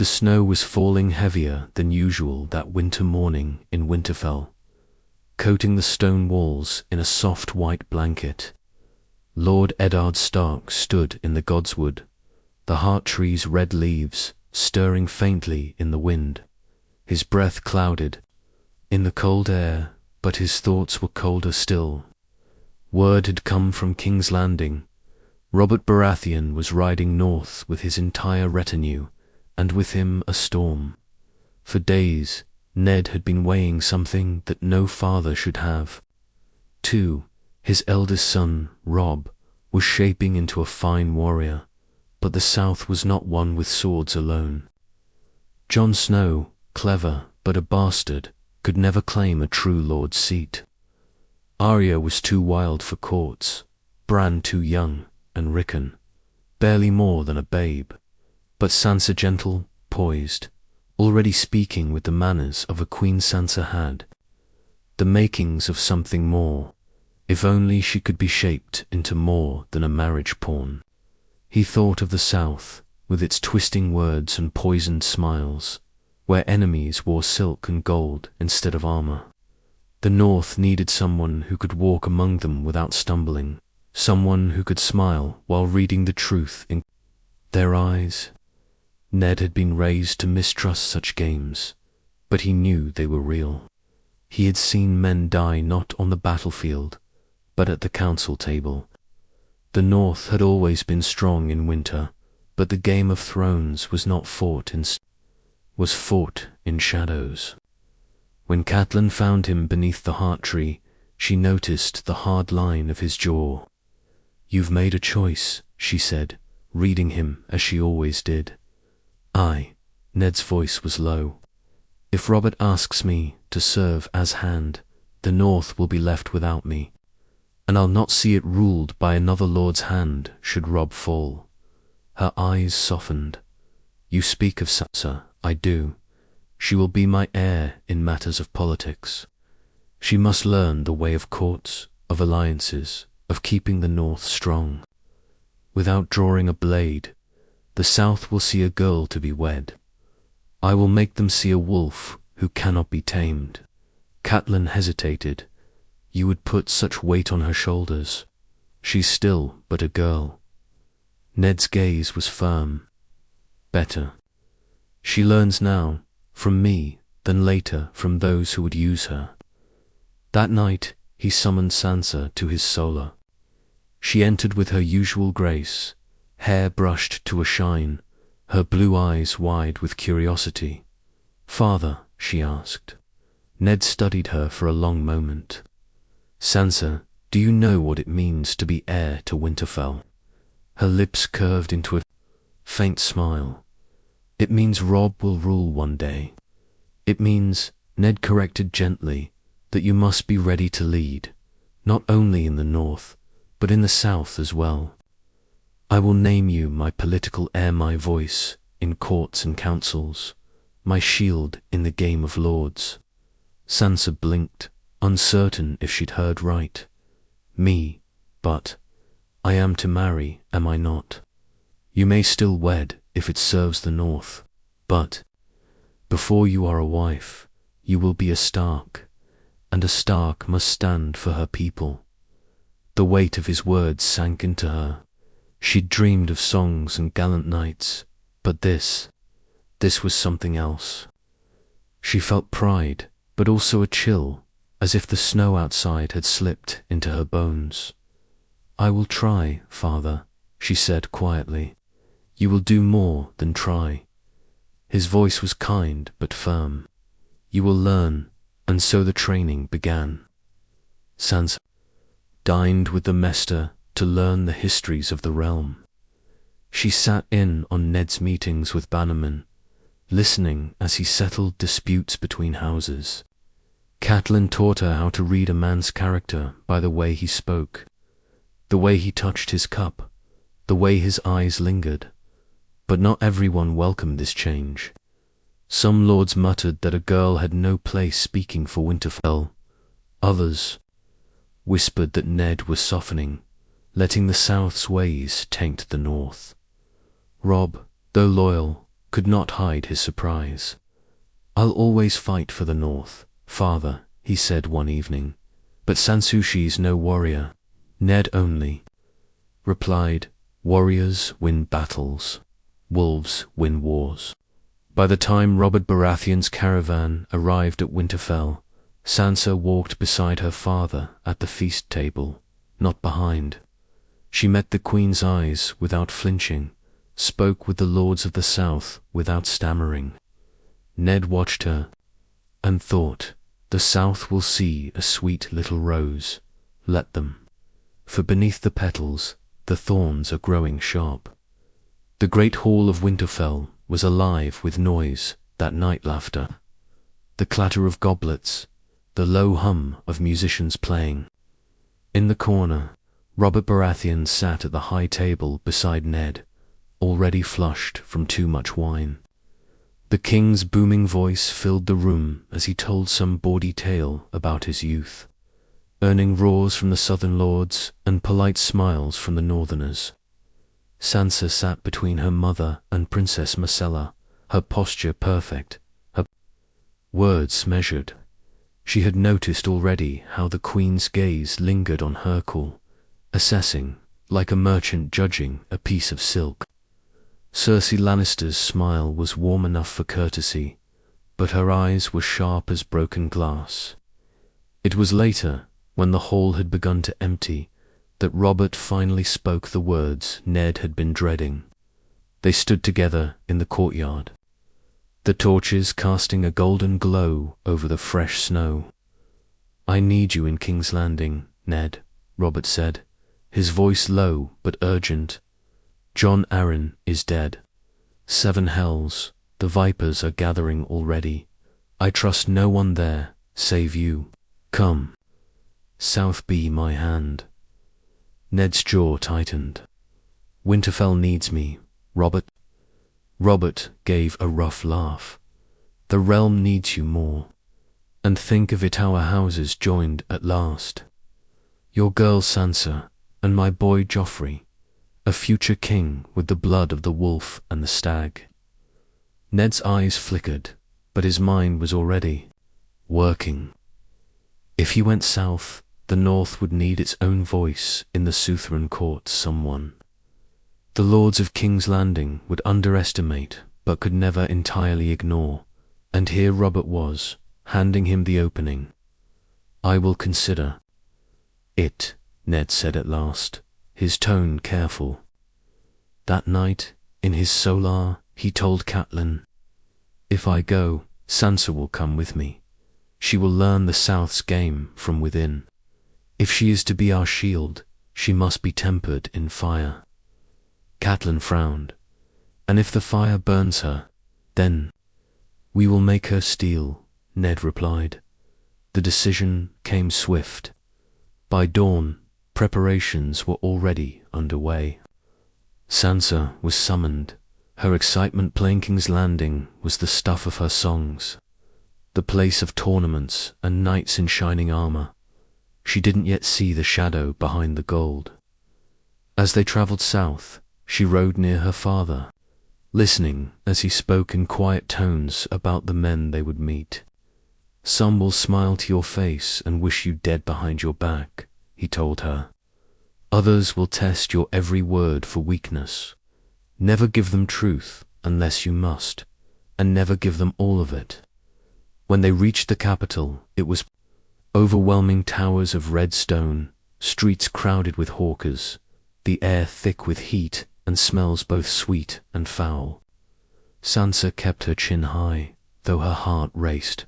The snow was falling heavier than usual that winter morning in Winterfell, coating the stone walls in a soft white blanket. Lord Eddard Stark stood in the godswood, the heart tree's red leaves stirring faintly in the wind. His breath clouded in the cold air, but his thoughts were colder still. Word had come from King's Landing. Robert Baratheon was riding north with his entire retinue, and with him a storm. For days, Ned had been weighing something that no father should have. Too, his eldest son, Robb, was shaping into a fine warrior, but the South was not one with swords alone. Jon Snow, clever but a bastard, could never claim a true lord's seat. Arya was too wild for courts, Bran too young, and Rickon barely more than a babe. But Sansa gentle, poised, already speaking with the manners of a Queen Sansa had. The makings of something more, if only she could be shaped into more than a marriage pawn. He thought of the South, with its twisting words and poisoned smiles, where enemies wore silk and gold instead of armor. The North needed someone who could walk among them without stumbling, someone who could smile while reading the truth in their eyes. Ned had been raised to mistrust such games, but he knew they were real. He had seen men die not on the battlefield, but at the council table. The North had always been strong in winter, but the Game of Thrones was not fought in shadows. When Catelyn found him beneath the heart tree, she noticed the hard line of his jaw. "You've made a choice," she said, reading him as she always did. "Aye," Ned's voice was low. "If Robert asks me to serve as hand, the North will be left without me, and I'll not see it ruled by another lord's hand should Robb fall." Her eyes softened. "You speak of Sansa." "I do. She will be my heir in matters of politics. She must learn the way of courts, of alliances, of keeping the North strong. Without drawing a blade, the South will see a girl to be wed. I will make them see a wolf who cannot be tamed." Catelyn hesitated. "You would put such weight on her shoulders. She's still but a girl." Ned's gaze was firm. "Better. She learns now, from me, than later from those who would use her." That night he summoned Sansa to his solar. She entered with her usual grace, hair brushed to a shine, her blue eyes wide with curiosity. "Father," she asked. Ned studied her for a long moment. "Sansa, do you know what it means to be heir to Winterfell?" Her lips curved into a faint smile. "It means Robb will rule one day. It means," Ned corrected gently, "that you must be ready to lead, not only in the North, but in the South as well. I will name you my political heir, my voice in courts and councils, my shield in the game of lords." Sansa blinked, uncertain if she'd heard right. "Me, but I am to marry, am I not? You may still wed if it serves the North, but before you are a wife, you will be a Stark, and a Stark must stand for her people." The weight of his words sank into her. She'd dreamed of songs and gallant knights, but this was something else. She felt pride, but also a chill, as if the snow outside had slipped into her bones. "I will try, father," she said quietly. "You will do more than try." His voice was kind but firm. "You will learn," and so the training began. Sansa dined with the Maester to learn the histories of the realm. She sat in on Ned's meetings with bannermen, listening as he settled disputes between houses. Catelyn taught her how to read a man's character by the way he spoke, the way he touched his cup, the way his eyes lingered. But not everyone welcomed this change. Some lords muttered that a girl had no place speaking for Winterfell. Others whispered that Ned was softening, letting the South's ways taint the North. Robb, though loyal, could not hide his surprise. "I'll always fight for the North, father," he said one evening, "but Sansuchi's no warrior." Ned only replied, "Warriors win battles, wolves win wars." By the time Robert Baratheon's caravan arrived at Winterfell, Sansa walked beside her father at the feast table, not behind. She met the Queen's eyes without flinching, spoke with the lords of the South without stammering. Ned watched her and thought, "The South will see a sweet little rose. Let them. For beneath the petals, the thorns are growing sharp." The great hall of Winterfell was alive with noise, that night laughter, the clatter of goblets, the low hum of musicians playing. In the corner, Robert Baratheon sat at the high table beside Ned, already flushed from too much wine. The king's booming voice filled the room as he told some bawdy tale about his youth, earning roars from the southern lords and polite smiles from the northerners. Sansa sat between her mother and Princess Myrcella, her posture perfect, her words measured. She had noticed already how the Queen's gaze lingered on Hercule, assessing, like a merchant judging a piece of silk. Cersei Lannister's smile was warm enough for courtesy, but her eyes were sharp as broken glass. It was later, when the hall had begun to empty, that Robert finally spoke the words Ned had been dreading. They stood together in the courtyard, the torches casting a golden glow over the fresh snow. "I need you in King's Landing, Ned," Robert said, his voice low but urgent. "Jon Arryn is dead. 7 hells, the vipers are gathering already. I trust no one there save you. Come. South be my hand." Ned's jaw tightened. "Winterfell needs me, Robert." Robert gave a rough laugh. "The realm needs you more. And think of it, our houses joined at last. Your girl Sansa and my boy Joffrey, a future king with the blood of the wolf and the stag." Ned's eyes flickered, but his mind was already working. If he went south, the North would need its own voice in the Southron court. Someone the lords of King's Landing would underestimate but could never entirely ignore, and here Robert was, handing him the opening. "I will consider it," Ned said at last, his tone careful. That night, in his solar, he told Catelyn, "If I go, Sansa will come with me. She will learn the South's game from within. If she is to be our shield, she must be tempered in fire." Catelyn frowned. "And if the fire burns her, then we will make her steel," Ned replied. The decision came swift. By dawn, preparations were already underway. Sansa was summoned. Her excitement playing King's Landing was the stuff of her songs, the place of tournaments and knights in shining armor. She didn't yet see the shadow behind the gold. As they traveled south, she rode near her father, listening as he spoke in quiet tones about the men they would meet. "Some will smile to your face and wish you dead behind your back," he told her. "Others will test your every word for weakness. Never give them truth unless you must, and never give them all of it." When they reached the capital, it was overwhelming towers of red stone, streets crowded with hawkers, the air thick with heat and smells both sweet and foul. Sansa kept her chin high, though her heart raced.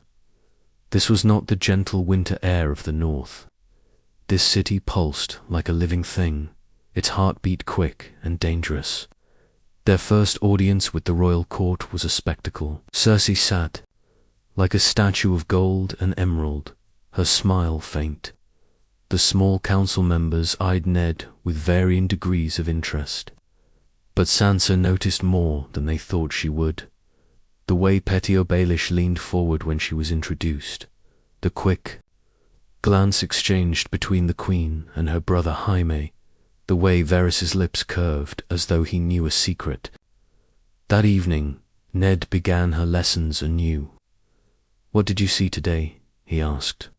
This was not the gentle winter air of the North. This city pulsed like a living thing, its heart beat quick and dangerous. Their first audience with the royal court was a spectacle. Cersei sat, like a statue of gold and emerald, her smile faint. The small council members eyed Ned with varying degrees of interest. But Sansa noticed more than they thought she would. The way Petio Baelish leaned forward when she was introduced, the quick glance exchanged between the Queen and her brother Jaime, the way Varys's lips curved as though he knew a secret. That evening, Ned began her lessons anew. "What did you see today?" he asked.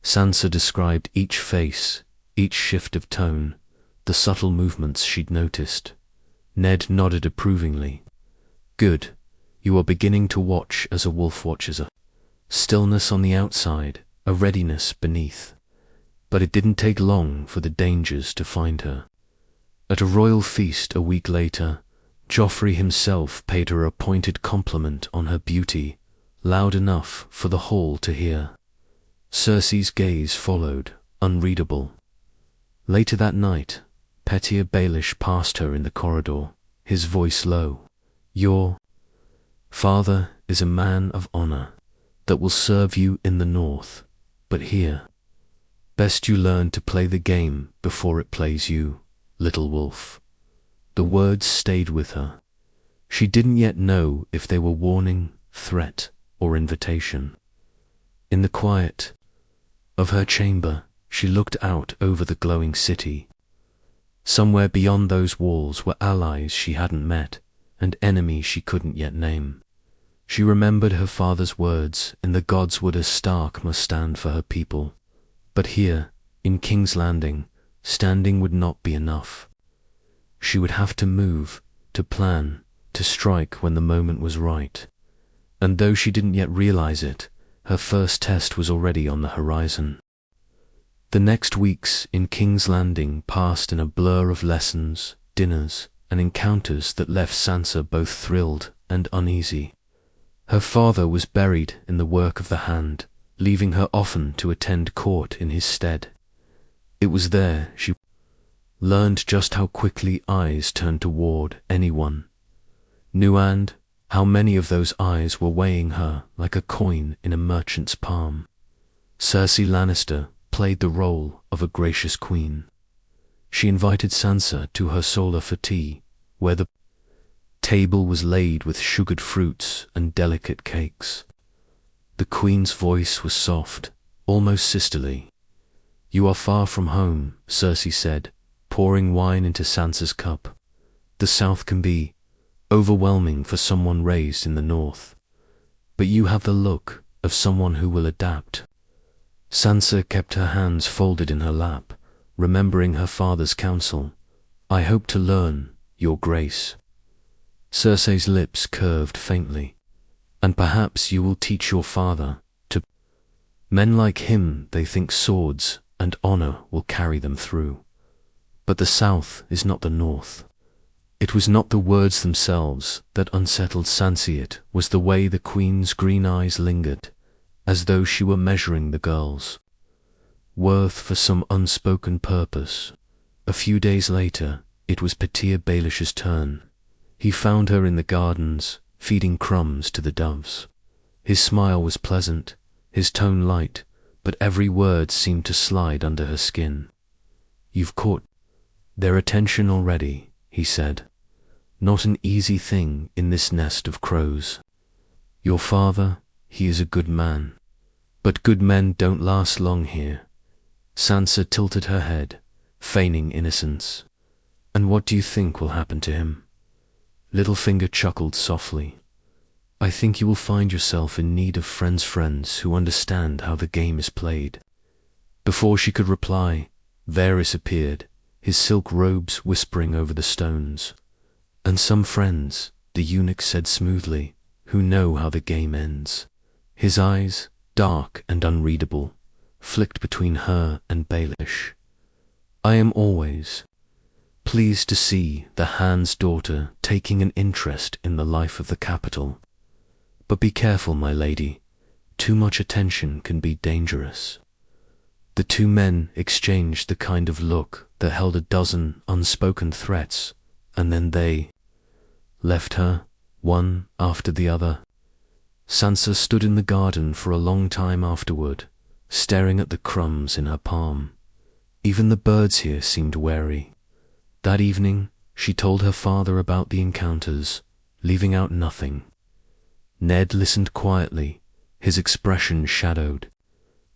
Sansa described each face, each shift of tone, the subtle movements she'd noticed. Ned nodded approvingly. "Good. You are beginning to watch as a wolf watches, a stillness on the outside, a readiness beneath." But it didn't take long for the dangers to find her. At a royal feast a week later, Joffrey himself paid her a pointed compliment on her beauty, loud enough for the hall to hear. Cersei's gaze followed, unreadable. Later that night, Petyr Baelish passed her in the corridor, his voice low. "Your father is a man of honor that will serve you in the north, but here, best you learn to play the game before it plays you, little wolf." The words stayed with her. She didn't yet know if they were warning, threat, or invitation. In the quiet of her chamber, she looked out over the glowing city. Somewhere beyond those walls were allies she hadn't met, and enemies she couldn't yet name. She remembered her father's words, "In the God's Wood a Stark must stand for her people." But here, in King's Landing, standing would not be enough. She would have to move, to plan, to strike when the moment was right. And though she didn't yet realize it, her first test was already on the horizon. The next weeks in King's Landing passed in a blur of lessons, dinners, and encounters that left Sansa both thrilled and uneasy. Her father was buried in the work of the hand, leaving her often to attend court in his stead. It was there she learned just how quickly eyes turned toward anyone, knew and how many of those eyes were weighing her like a coin in a merchant's palm. Cersei Lannister played the role of a gracious queen. She invited Sansa to her solar for tea, where the table was laid with sugared fruits and delicate cakes. The queen's voice was soft, almost sisterly. "You are far from home," Cersei said, pouring wine into Sansa's cup. "The South can be overwhelming for someone raised in the North. But you have the look of someone who will adapt." Sansa kept her hands folded in her lap, remembering her father's counsel. "I hope to learn, Your Grace." Cersei's lips curved faintly. "And perhaps you will teach your father to. Men like him, they think swords and honor will carry them through. But the South is not the North." It was not the words themselves that unsettled Sansa, it was the way the queen's green eyes lingered, as though she were measuring the girl's worth for some unspoken purpose. A few days later, it was Petyr Baelish's turn. He found her in the gardens, feeding crumbs to the doves. His smile was pleasant, his tone light, but every word seemed to slide under her skin. "You've caught their attention already," he said. "Not an easy thing in this nest of crows. Your father, he is a good man. But good men don't last long here." Sansa tilted her head, feigning innocence. "And what do you think will happen to him?" Littlefinger chuckled softly. "I think you will find yourself in need of friends who understand how the game is played." Before she could reply, Varys appeared, his silk robes whispering over the stones. "And some friends," the eunuch said smoothly, "who know how the game ends." His eyes, dark and unreadable, flicked between her and Baelish. "I am always pleased to see the Hand's daughter taking an interest in the life of the capital. But be careful, my lady. Too much attention can be dangerous." The two men exchanged the kind of look that held a dozen unspoken threats, and then they left her, one after the other. Sansa stood in the garden for a long time afterward, staring at the crumbs in her palm. Even the birds here seemed wary. That evening, she told her father about the encounters, leaving out nothing. Ned listened quietly, his expression shadowed.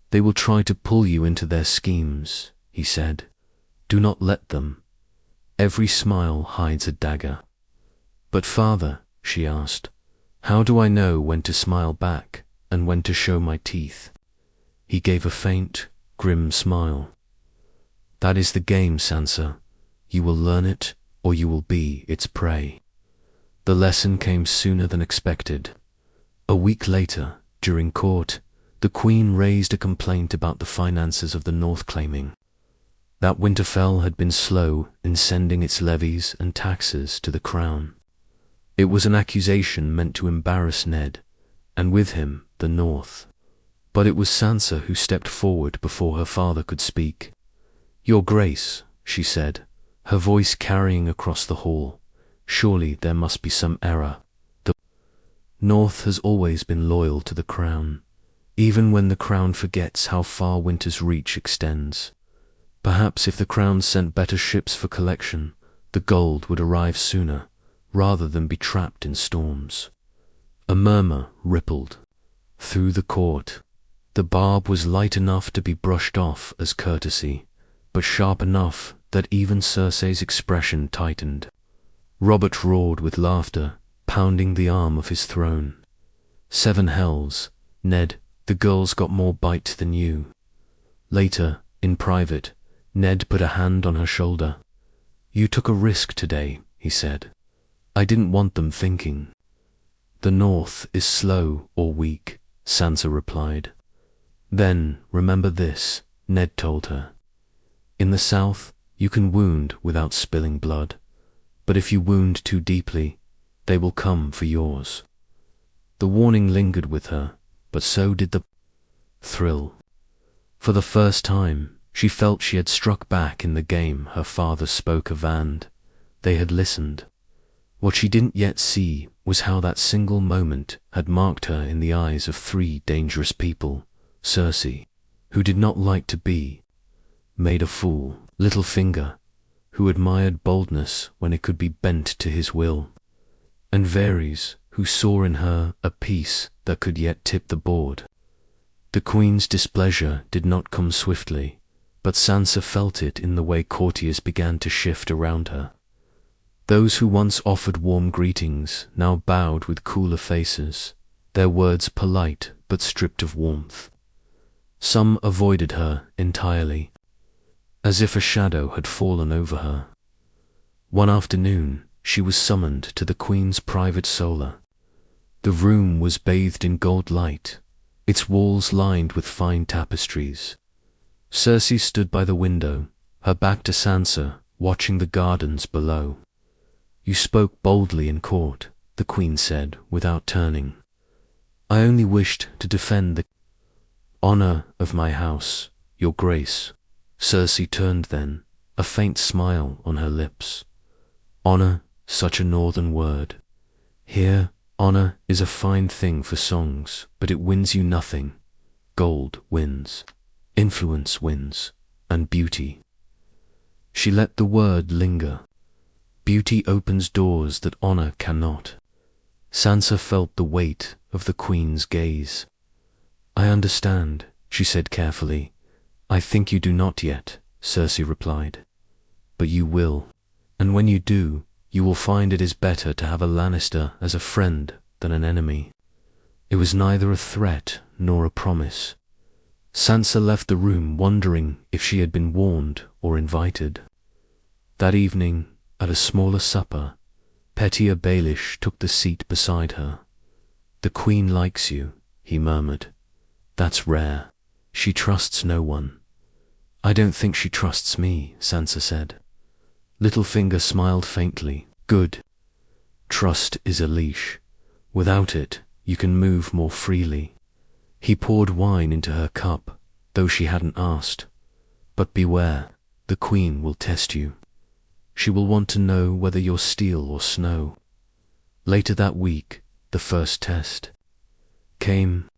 "They will try to pull you into their schemes," he said. "Do not let them. Every smile hides a dagger." "But father," she asked, How do I know when to smile back and when to show my teeth? He gave a faint, grim smile. That is the game, Sansa. You will learn it, or you will be its prey. The lesson came sooner than expected. A week later, during court, the Queen raised a complaint about the finances of the North, claiming that Winterfell had been slow in sending its levies and taxes to the crown. It was an accusation meant to embarrass Ned, and with him the North. But it was Sansa who stepped forward before her father could speak. "Your Grace," she said, her voice carrying across the hall, "surely there must be some error. The North has always been loyal to the crown, even when the crown forgets how far winter's reach extends. Perhaps if the crown sent better ships for collection, the gold would arrive sooner, rather than be trapped in storms." A murmur rippled through the court. The barb was light enough to be brushed off as courtesy, but sharp enough that even Cersei's expression tightened. Robert roared with laughter, pounding the arm of his throne. "Seven hells, Ned, the girls got more bite than you." Later, in private, Ned put a hand on her shoulder. "You took a risk today," he said. "I didn't want them thinking." "The North is slow or weak," Sansa replied. "Then remember this," Ned told her. "In the South, you can wound without spilling blood, but if you wound too deeply, they will come for yours." The warning lingered with her, but so did the thrill. For the first time, she felt she had struck back in the game her father spoke of, and they had listened. What she didn't yet see was how that single moment had marked her in the eyes of three dangerous people: Cersei, who did not like to be made a fool; Littlefinger, who admired boldness when it could be bent to his will; and Varys, who saw in her a piece that could yet tip the board. The Queen's displeasure did not come swiftly, but Sansa felt it in the way courtiers began to shift around her. Those who once offered warm greetings now bowed with cooler faces, their words polite but stripped of warmth. Some avoided her entirely, as if a shadow had fallen over her. One afternoon, she was summoned to the Queen's private solar. The room was bathed in gold light, its walls lined with fine tapestries. Cersei stood by the window, her back to Sansa, watching the gardens below. "You spoke boldly in court," the Queen said, without turning. "I only wished to defend the honor of my house, Your Grace." Cersei turned then, a faint smile on her lips. "Honor, such a northern word. Here, honor is a fine thing for songs, but it wins you nothing. Gold wins, influence wins, and beauty." She let the word linger. Beauty opens doors that honor cannot. Sansa felt the weight of the Queen's gaze. "I understand," she said carefully. "I think you do not yet," Cersei replied. "But you will. And when you do, you will find it is better to have a Lannister as a friend than an enemy." It was neither a threat nor a promise. Sansa left the room wondering if she had been warned or invited. That evening, at a smaller supper, Petyr Baelish took the seat beside her. "The Queen likes you," he murmured. "That's rare. She trusts no one." "I don't think she trusts me," Sansa said. Littlefinger smiled faintly. "Good. Trust is a leash. Without it, you can move more freely." He poured wine into her cup, though she hadn't asked. "But beware, the Queen will test you. She will want to know whether you're steel or snow." Later that week, the first test came.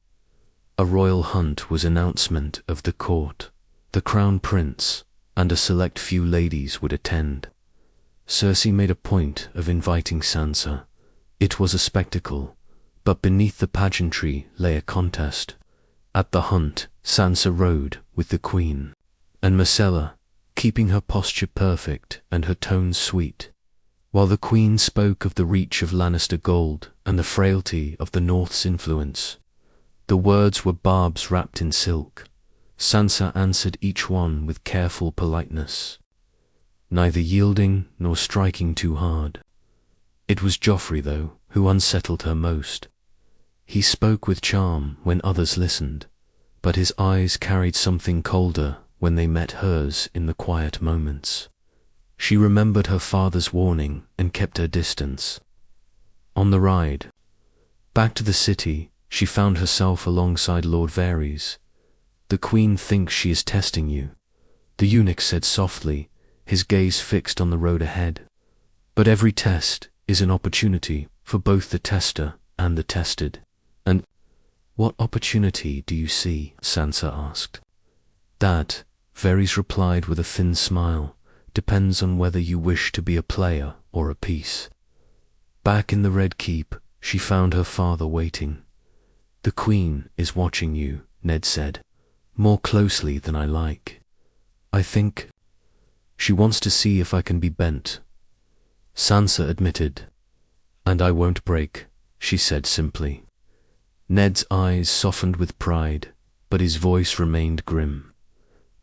A royal hunt was announcement of the court. The Crown Prince and a select few ladies would attend. Cersei made a point of inviting Sansa. It was a spectacle, but beneath the pageantry lay a contest. At the hunt, Sansa rode with the Queen, and Myrcella, keeping her posture perfect and her tones sweet, while the Queen spoke of the reach of Lannister gold and the frailty of the North's influence. The words were barbs wrapped in silk. Sansa answered each one with careful politeness, neither yielding nor striking too hard. It was Joffrey, though, who unsettled her most. He spoke with charm when others listened, but his eyes carried something colder when they met hers in the quiet moments. She remembered her father's warning and kept her distance. On the ride back to the city, she found herself alongside Lord Varys. "The Queen thinks she is testing you," the eunuch said softly, his gaze fixed on the road ahead. "But every test is an opportunity for both the tester and the tested." "And what opportunity do you see?" Sansa asked. "That," Varys replied with a thin smile, "depends on whether you wish to be a player or a piece." Back in the Red Keep, she found her father waiting. "The Queen is watching you," Ned said, "more closely than I like. I think she wants to see if I can be bent." Sansa admitted. "And I won't break," she said simply. Ned's eyes softened with pride, but his voice remained grim.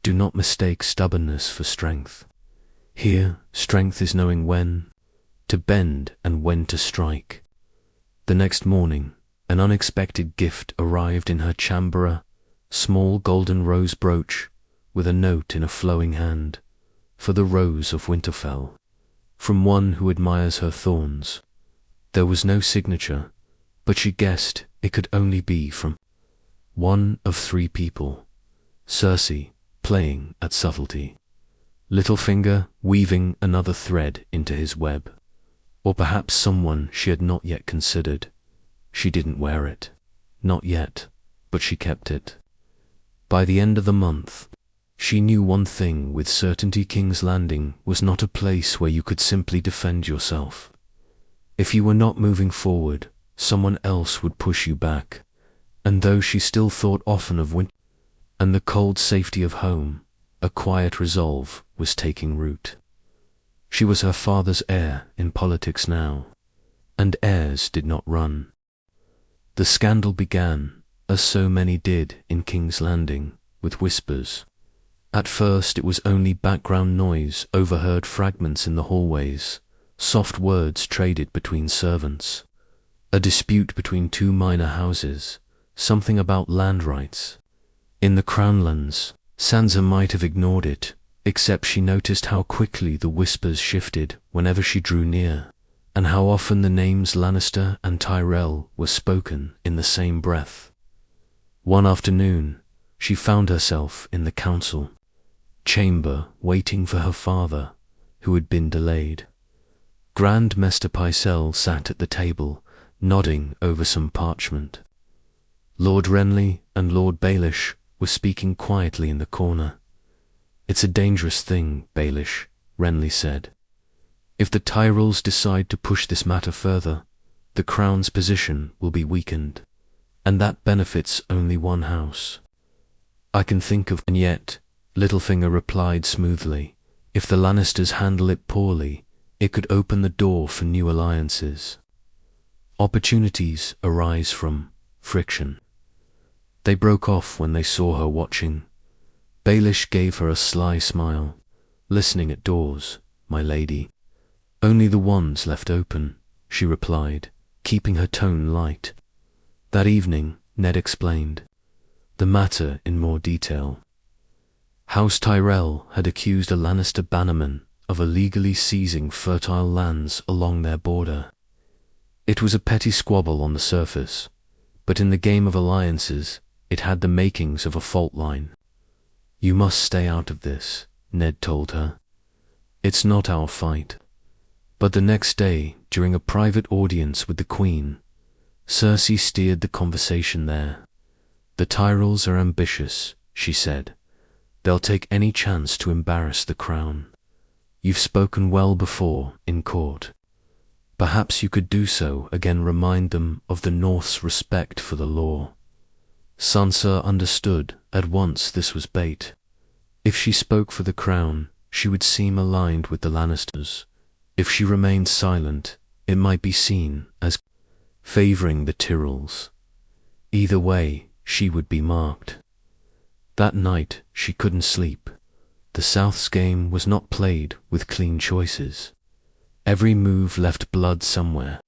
"Do not mistake stubbornness for strength. Here, strength is knowing when to bend and when to strike." The next morning, an unexpected gift arrived in her chamber, a small golden rose brooch with a note in a flowing hand, "For the Rose of Winterfell, from one who admires her thorns." There was no signature, but she guessed it could only be from one of three people: Cersei, playing at subtlety; Littlefinger, weaving another thread into his web; or perhaps someone she had not yet considered. She didn't wear it. Not yet, but she kept it. By the end of the month, she knew one thing with certainty: King's Landing was not a place where you could simply defend yourself. If you were not moving forward, someone else would push you back. And though she still thought often of winter and the cold safety of home, a quiet resolve was taking root. She was her father's heir in politics now, and heirs did not run. The scandal began, as so many did in King's Landing, with whispers. At first it was only background noise, overheard fragments in the hallways, soft words traded between servants, a dispute between two minor houses, something about land rights. In the Crownlands, Sansa might have ignored it, except she noticed how quickly the whispers shifted whenever she drew near, and how often the names Lannister and Tyrell were spoken in the same breath. One afternoon, she found herself in the council chamber waiting for her father, who had been delayed. Grand Maester Pycelle sat at the table, nodding over some parchment. Lord Renly and Lord Baelish were speaking quietly in the corner. "It's a dangerous thing, Baelish," Renly said. "If the Tyrells decide to push this matter further, the Crown's position will be weakened, and that benefits only one house." "I can think of—" "And yet," Littlefinger replied smoothly, "if the Lannisters handle it poorly, it could open the door for new alliances. Opportunities arise from friction." They broke off when they saw her watching. Baelish gave her a sly smile. "Listening at doors, my lady." "Only the ones left open," she replied, keeping her tone light. That evening, Ned explained the matter in more detail. House Tyrell had accused a Lannister bannerman of illegally seizing fertile lands along their border. It was a petty squabble on the surface, but in the game of alliances, it had the makings of a fault line. "You must stay out of this," Ned told her. "It's not our fight." But the next day, during a private audience with the Queen, Cersei steered the conversation there. "The Tyrells are ambitious," she said. "They'll take any chance to embarrass the Crown. You've spoken well before in court. Perhaps you could do so again, remind them of the North's respect for the law." Sansa understood at once this was bait. If she spoke for the Crown, she would seem aligned with the Lannisters, If she remained silent, it might be seen as favoring the Tyrrells. Either way, she would be marked. That night, she couldn't sleep. The South's game was not played with clean choices. Every move left blood somewhere.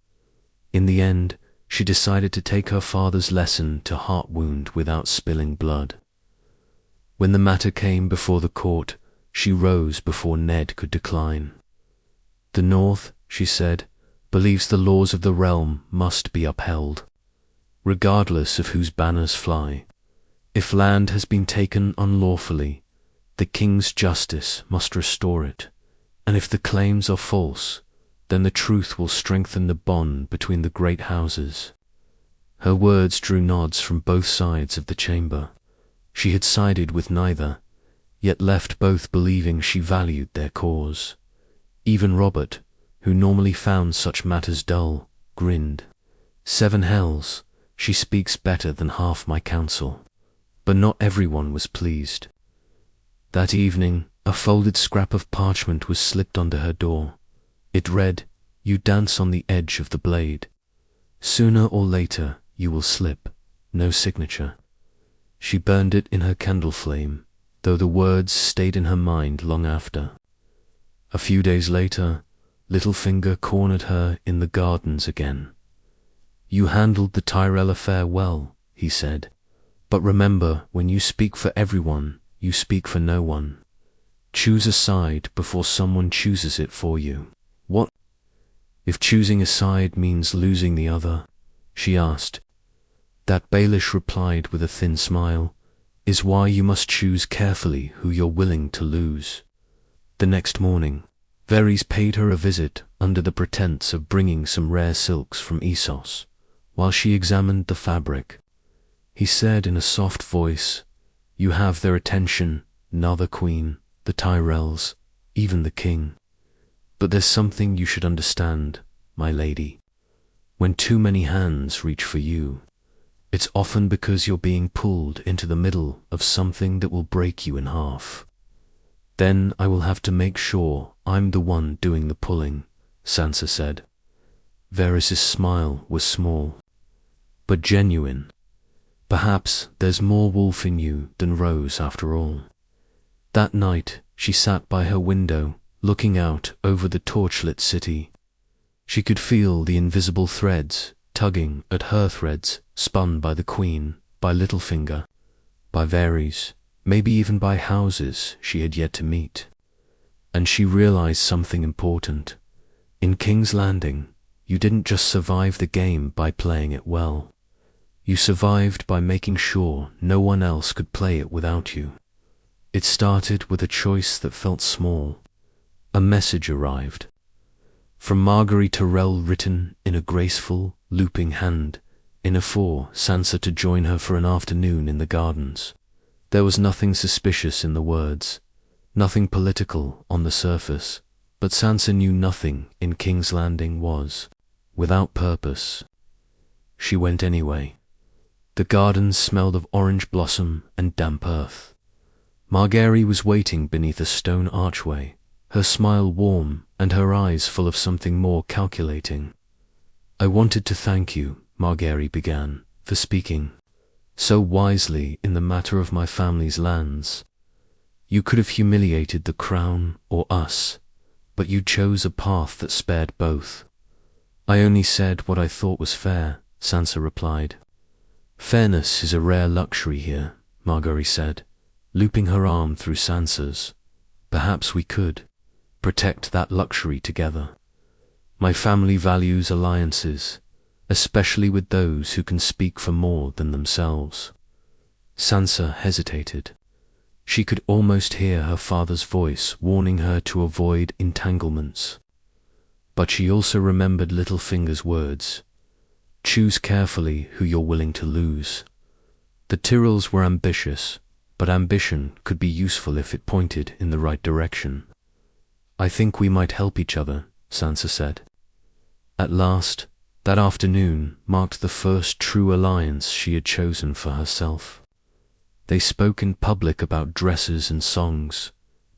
In the end, she decided to take her father's lesson to heart wound without spilling blood. When the matter came before the court, she rose before Ned could decline. The North, she said, believes the laws of the realm must be upheld, regardless of whose banners fly. If land has been taken unlawfully, the king's justice must restore it, and if the claims are false, then the truth will strengthen the bond between the great houses. Her words drew nods from both sides of the chamber. She had sided with neither, yet left both believing she valued their cause. Even Robert, who normally found such matters dull, grinned. 7 hells, she speaks better than half my council. But not everyone was pleased. That evening, a folded scrap of parchment was slipped under her door. It read, "You dance on the edge of the blade. Sooner or later, you will slip. No signature." She burned it in her candle flame, though the words stayed in her mind long after. A few days later, Littlefinger cornered her in the gardens again. "You handled the Tyrell affair well," he said. "But remember, when you speak for everyone, you speak for no one. Choose a side before someone chooses it for you." "What if choosing a side means losing the other?" she asked. That Baelish replied with a thin smile, "Is why you must choose carefully who you're willing to lose." The next morning, Varys paid her a visit under the pretense of bringing some rare silks from Essos, while she examined the fabric. He said in a soft voice, "You have their attention, now the Queen, the Tyrells, even the King. But there's something you should understand, my lady. When too many hands reach for you, it's often because you're being pulled into the middle of something that will break you in half." "Then I will have to make sure I'm the one doing the pulling," Sansa said. Varys' smile was small, but genuine. "Perhaps there's more wolf in you than Rose after all." That night, she sat by her window, looking out over the torchlit city. She could feel the invisible threads tugging at her threads spun by the Queen, by Littlefinger, by Varys, maybe even by houses she had yet to meet. And she realized something important. In King's Landing, you didn't just survive the game by playing it well. You survived by making sure no one else could play it without you. It started with a choice that felt small. A message arrived. From Margaery Tyrell, written in a graceful, looping hand, in a for Sansa to join her for an afternoon in the gardens. There was nothing suspicious in the words, nothing political on the surface, but Sansa knew nothing in King's Landing was without purpose. She went anyway. The gardens smelled of orange blossom and damp earth. Margaery was waiting beneath a stone archway, her smile warm and her eyes full of something more calculating. "I wanted to thank you," Margaery began, "for speaking so wisely in the matter of my family's lands. You could have humiliated the crown or us, but you chose a path that spared both." "I only said what I thought was fair," Sansa replied. "Fairness is a rare luxury here," Margaery said, looping her arm through Sansa's. "Perhaps we could protect that luxury together. My family values alliances, especially with those who can speak for more than themselves." Sansa hesitated. She could almost hear her father's voice warning her to avoid entanglements. But she also remembered Littlefinger's words, "Choose carefully who you're willing to lose." The Tyrrells were ambitious, but ambition could be useful if it pointed in the right direction. "I think we might help each other," Sansa said. At last, that afternoon marked the first true alliance she had chosen for herself. They spoke in public about dresses and songs,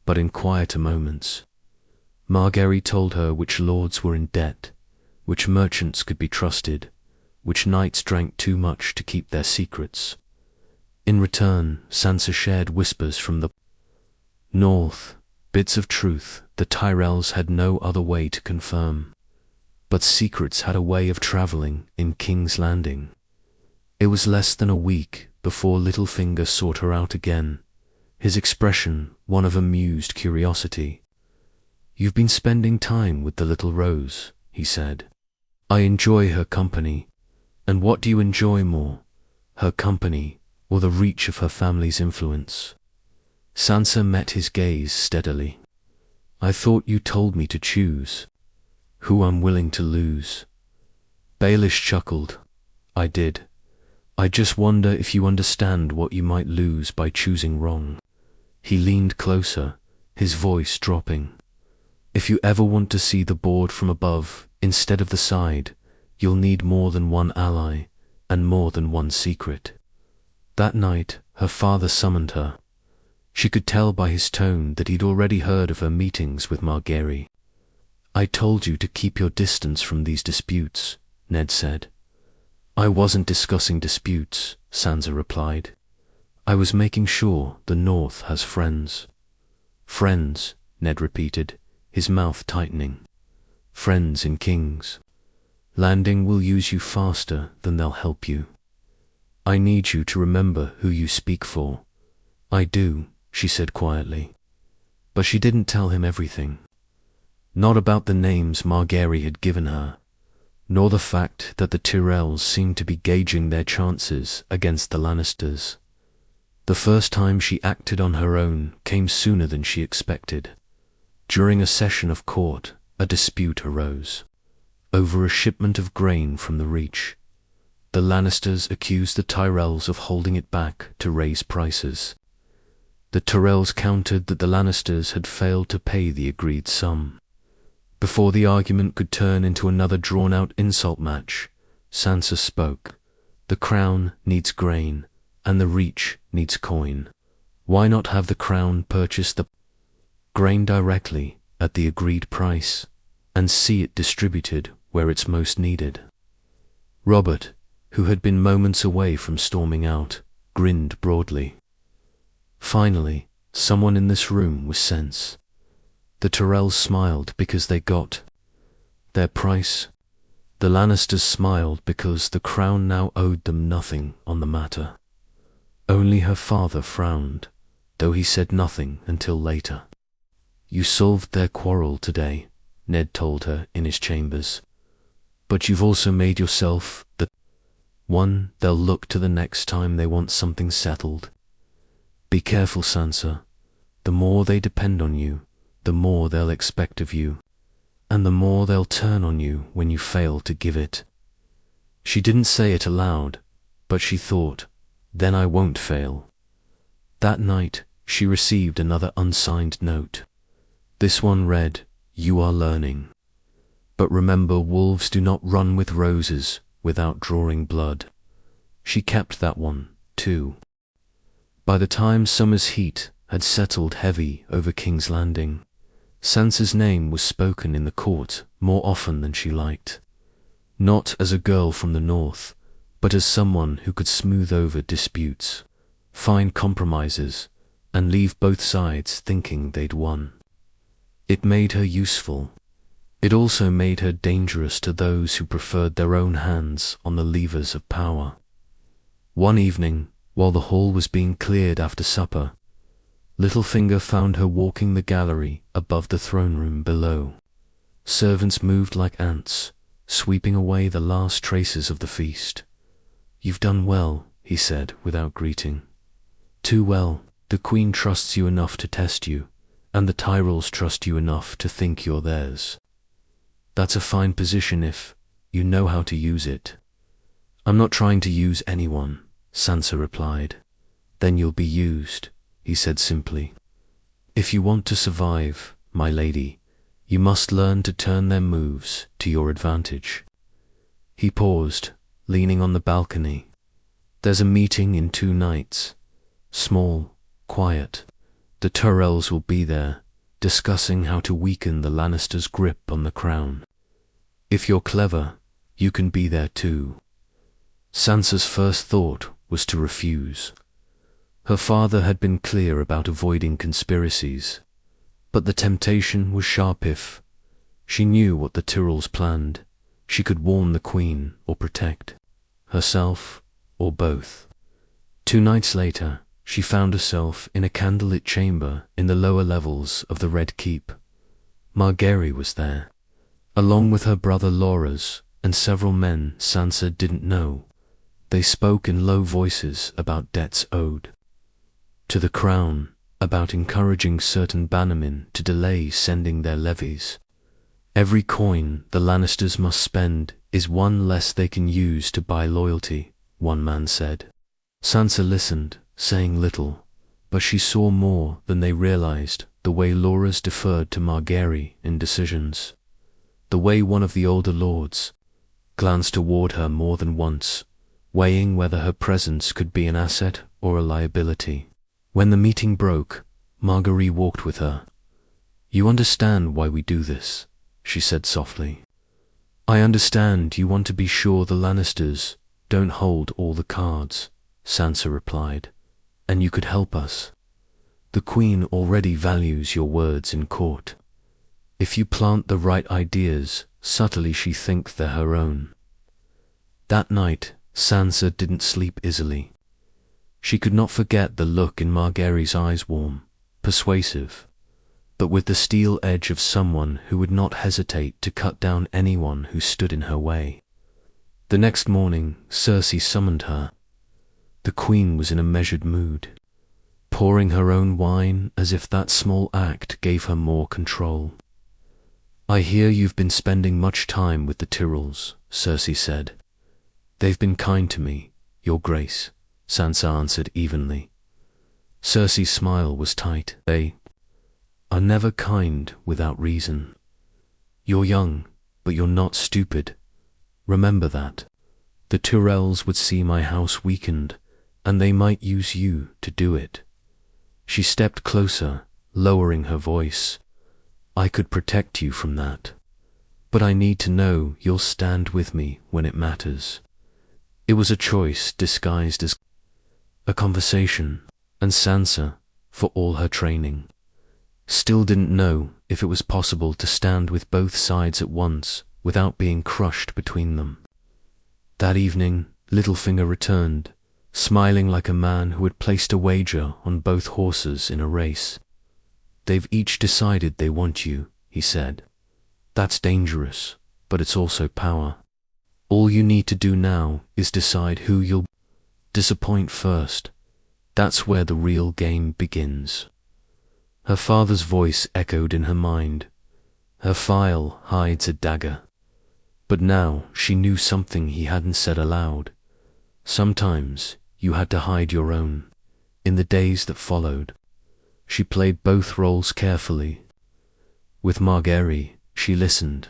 but in quieter moments. Margaery told her which lords were in debt, which merchants could be trusted, which knights drank too much to keep their secrets. In return, Sansa shared whispers from the north, bits of truth the Tyrells had no other way to confirm. But secrets had a way of travelling in King's Landing. It was less than a week before Littlefinger sought her out again, his expression one of amused curiosity. "You've been spending time with the little Rose," he said. "I enjoy her company. And what do you enjoy more, her company or the reach of her family's influence?" Sansa met his gaze steadily. "I thought you told me to choose who I'm willing to lose." Baelish chuckled. "I did. I just wonder if you understand what you might lose by choosing wrong." He leaned closer, his voice dropping. "If you ever want to see the board from above instead of the side, you'll need more than one ally and more than one secret." That night, her father summoned her. She could tell by his tone that he'd already heard of her meetings with Margaery. "I told you to keep your distance from these disputes," Ned said. "I wasn't discussing disputes," Sansa replied. "I was making sure the North has friends." "Friends," Ned repeated, his mouth tightening. "Friends in Kings Landing will use you faster than they'll help you. I need you to remember who you speak for." "I do," she said quietly. But she didn't tell him everything. Not about the names Margaery had given her, nor the fact that the Tyrells seemed to be gauging their chances against the Lannisters. The first time she acted on her own came sooner than she expected. During a session of court, a dispute arose over a shipment of grain from the Reach. The Lannisters accused the Tyrells of holding it back to raise prices. The Tyrells countered that the Lannisters had failed to pay the agreed sum. Before the argument could turn into another drawn-out insult match, Sansa spoke. "The crown needs grain, and the Reach needs coin. Why not have the crown purchase the grain directly at the agreed price, and see it distributed where it's most needed?" Robert, who had been moments away from storming out, grinned broadly. Finally, someone in this room was sense. The Tyrells smiled because they got their price. The Lannisters smiled because the crown now owed them nothing on the matter. Only her father frowned, though he said nothing until later. "You solved their quarrel today," Ned told her in his chambers. "But you've also made yourself the one they'll look to the next time they want something settled. Be careful, Sansa. The more they depend on you, the more they'll expect of you, and the more they'll turn on you when you fail to give it." She didn't say it aloud, but she thought, "Then I won't fail." That night, she received another unsigned note. This one read, "You are learning. But remember, wolves do not run with roses without drawing blood." She kept that one, too. By the time summer's heat had settled heavy over King's Landing, Sansa's name was spoken in the court more often than she liked. Not as a girl from the north, but as someone who could smooth over disputes, find compromises, and leave both sides thinking they'd won. It made her useful. It also made her dangerous to those who preferred their own hands on the levers of power. One evening, while the hall was being cleared after supper, Littlefinger found her walking the gallery above the throne room below. Servants moved like ants, sweeping away the last traces of the feast. "You've done well," he said without greeting. "Too well. The Queen trusts you enough to test you, and the Tyrells trust you enough to think you're theirs. That's a fine position if you know how to use it." "I'm not trying to use anyone," Sansa replied. "Then you'll be used," he said simply. "If you want to survive, my lady, you must learn to turn their moves to your advantage." He paused, leaning on the balcony. "There's a meeting in 2 nights. Small, quiet. The Tyrells will be there, discussing how to weaken the Lannisters' grip on the crown. If you're clever, you can be there too. Sansa's first thought was to refuse. Her father had been clear about avoiding conspiracies, but the temptation was sharp. If she knew what the Tyrells planned, she could warn the Queen or protect herself, or both. 2 nights later, she found herself in a candlelit chamber in the lower levels of the Red Keep. Margaery was there, along with her brother Loras and several men Sansa didn't know. They spoke in low voices about debts owed to the crown, about encouraging certain bannermen to delay sending their levies. Every coin the Lannisters must spend is one less they can use to buy loyalty, one man said. Sansa listened, saying little, but she saw more than they realized: the way Loras deferred to Margaery in decisions, the way one of the older lords glanced toward her more than once, weighing whether her presence could be an asset or a liability. When the meeting broke, Margaery walked with her. "You understand why we do this," she said softly. "I understand you want to be sure the Lannisters don't hold all the cards," Sansa replied, "and you could help us. The Queen already values your words in court. If you plant the right ideas, subtly she thinks they're her own." That night, Sansa didn't sleep easily. She could not forget the look in Margaery's eyes, warm, persuasive, but with the steel edge of someone who would not hesitate to cut down anyone who stood in her way. The next morning, Cersei summoned her. The Queen was in a measured mood, pouring her own wine as if that small act gave her more control. "I hear you've been spending much time with the Tyrells," Cersei said. "They've been kind to me, Your Grace," Sansa answered evenly. Cersei's smile was tight. "They are never kind without reason. You're young, but you're not stupid. Remember that. The Tyrells would see my house weakened, and they might use you to do it." She stepped closer, lowering her voice. "I could protect you from that, but I need to know you'll stand with me when it matters." It was a choice disguised as a conversation, and Sansa, for all her training, still didn't know if it was possible to stand with both sides at once without being crushed between them. That evening, Littlefinger returned, smiling like a man who had placed a wager on both horses in a race. "They've each decided they want you," he said. "That's dangerous, but it's also power. All you need to do now is decide who you'll disappoint first. That's where the real game begins." Her father's voice echoed in her mind. "Her file hides a dagger." But now she knew something he hadn't said aloud. Sometimes you had to hide your own. In the days that followed, she played both roles carefully. With Margaery, she listened,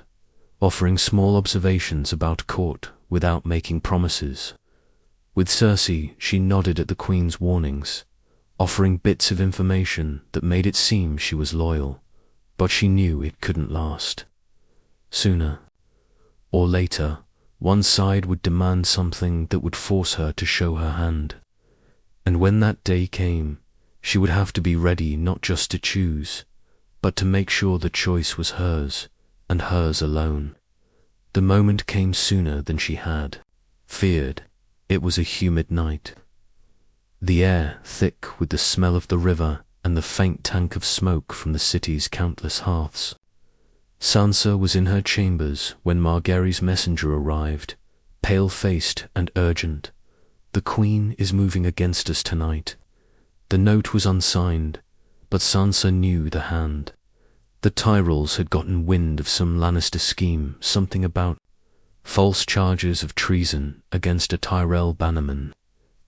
offering small observations about court without making promises. With Cersei, she nodded at the Queen's warnings, offering bits of information that made it seem she was loyal, but she knew it couldn't last. Sooner or later, one side would demand something that would force her to show her hand. And when that day came, she would have to be ready not just to choose, but to make sure the choice was hers, and hers alone. The moment came sooner than she had feared. It was a humid night, the air thick with the smell of the river and the faint tank of smoke from the city's countless hearths. Sansa was in her chambers when Margaery's messenger arrived, pale-faced and urgent. "The Queen is moving against us tonight." The note was unsigned, but Sansa knew the hand. The Tyrells had gotten wind of some Lannister scheme, something about false charges of treason against a Tyrell bannerman.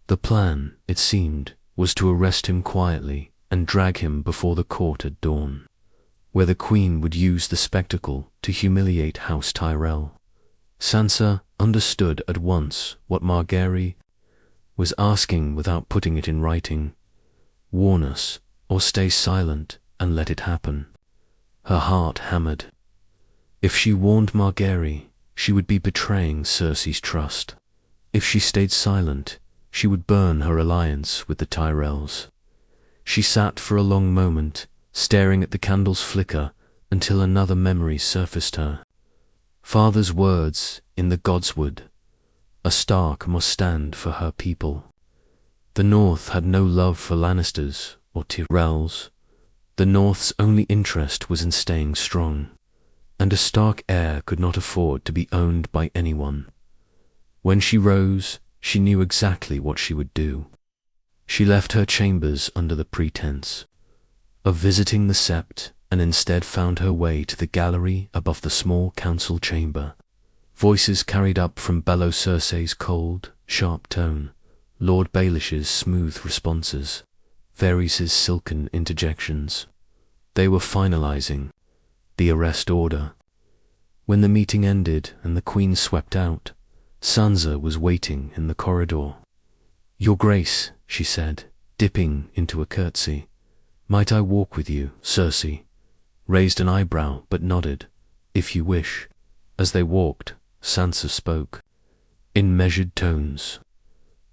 The plan, it seemed, was to arrest him quietly and drag him before the court at dawn, where the Queen would use the spectacle to humiliate House Tyrell. Sansa understood at once what Margaery was asking without putting it in writing. "Warn us, or stay silent and let it happen." Her heart hammered. If she warned Margaery, she would be betraying Cersei's trust. If she stayed silent, she would burn her alliance with the Tyrells. She sat for a long moment, staring at the candle's flicker until another memory surfaced her. Father's words in the Godswood. A Stark must stand for her people. The North had no love for Lannisters or Tyrells. The North's only interest was in staying strong, and a Stark heir could not afford to be owned by anyone. When she rose, she knew exactly what she would do. She left her chambers under the pretense of visiting the Sept, and instead found her way to the gallery above the small council chamber. Voices carried up from Bellow Cersei's cold, sharp tone, Lord Baelish's smooth responses, Varys' silken interjections. They were finalizing the arrest order. When the meeting ended and the Queen swept out, Sansa was waiting in the corridor. "Your Grace," she said, dipping into a curtsy. "Might I walk with you?" Cersei raised an eyebrow but nodded. "If you wish." As they walked, Sansa spoke in measured tones.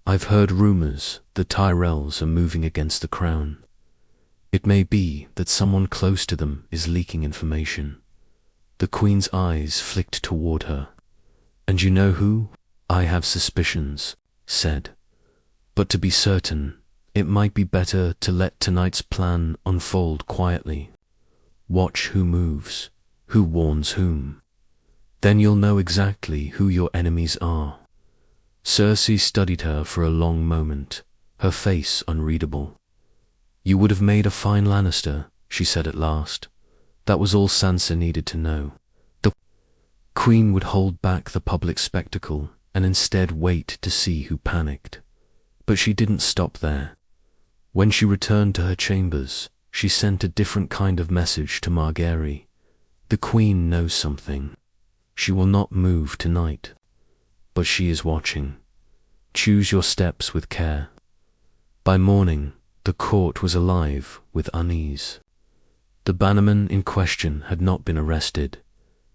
"I've heard rumors the Tyrells are moving against the crown. It may be that someone close to them is leaking information." The Queen's eyes flicked toward her. "And you know who?" "I have suspicions," said. "But to be certain, it might be better to let tonight's plan unfold quietly. Watch who moves, who warns whom. Then you'll know exactly who your enemies are." Cersei studied her for a long moment, her face unreadable. "You would have made a fine Lannister," she said at last. That was all Sansa needed to know. The Queen would hold back the public spectacle and instead wait to see who panicked. But she didn't stop there. When she returned to her chambers, she sent a different kind of message to Margaery. "The Queen knows something. She will not move tonight, but she is watching. Choose your steps with care." By morning, the court was alive with unease. The bannermen in question had not been arrested,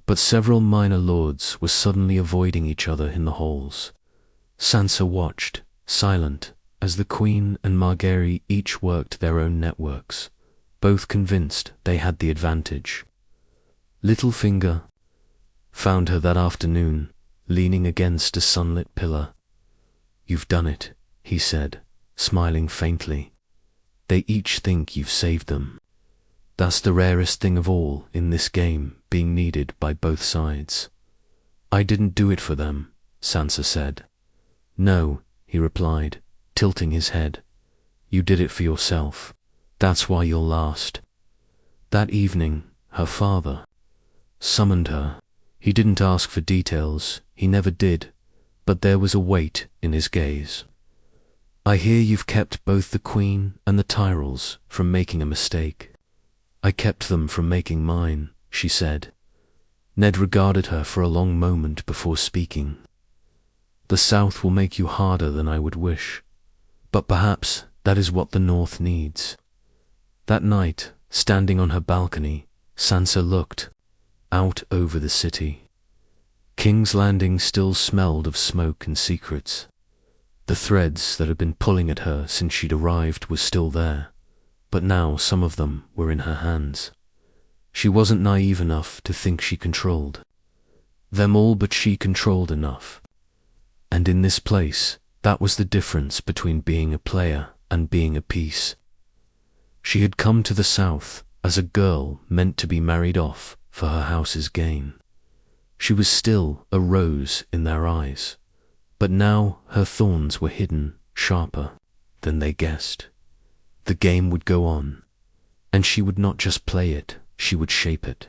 but several minor lords were suddenly avoiding each other in the halls. Sansa watched, silent, as the Queen and Margaery each worked their own networks, both convinced they had the advantage. Littlefinger found her that afternoon, leaning against a sunlit pillar. "You've done it," he said, smiling faintly. "They each think you've saved them. That's the rarest thing of all in this game, being needed by both sides." "I didn't do it for them," Sansa said. "No," he replied, tilting his head. "You did it for yourself. That's why you'll last." That evening, her father summoned her. He didn't ask for details, he never did, but there was a weight in his gaze. "I hear you've kept both the Queen and the Tyrells from making a mistake." "I kept them from making mine," she said. Ned regarded her for a long moment before speaking. "The South will make you harder than I would wish, but perhaps that is what the North needs." That night, standing on her balcony, Sansa looked out over the city. King's Landing still smelled of smoke and secrets. The threads that had been pulling at her since she'd arrived were still there, but now some of them were in her hands. She wasn't naive enough to think she controlled them all, but she controlled enough. And in this place, that was the difference between being a player and being a piece. She had come to the South as a girl meant to be married off for her house's gain. She was still a rose in their eyes, but now her thorns were hidden sharper than they guessed. The game would go on, and she would not just play it, she would shape it.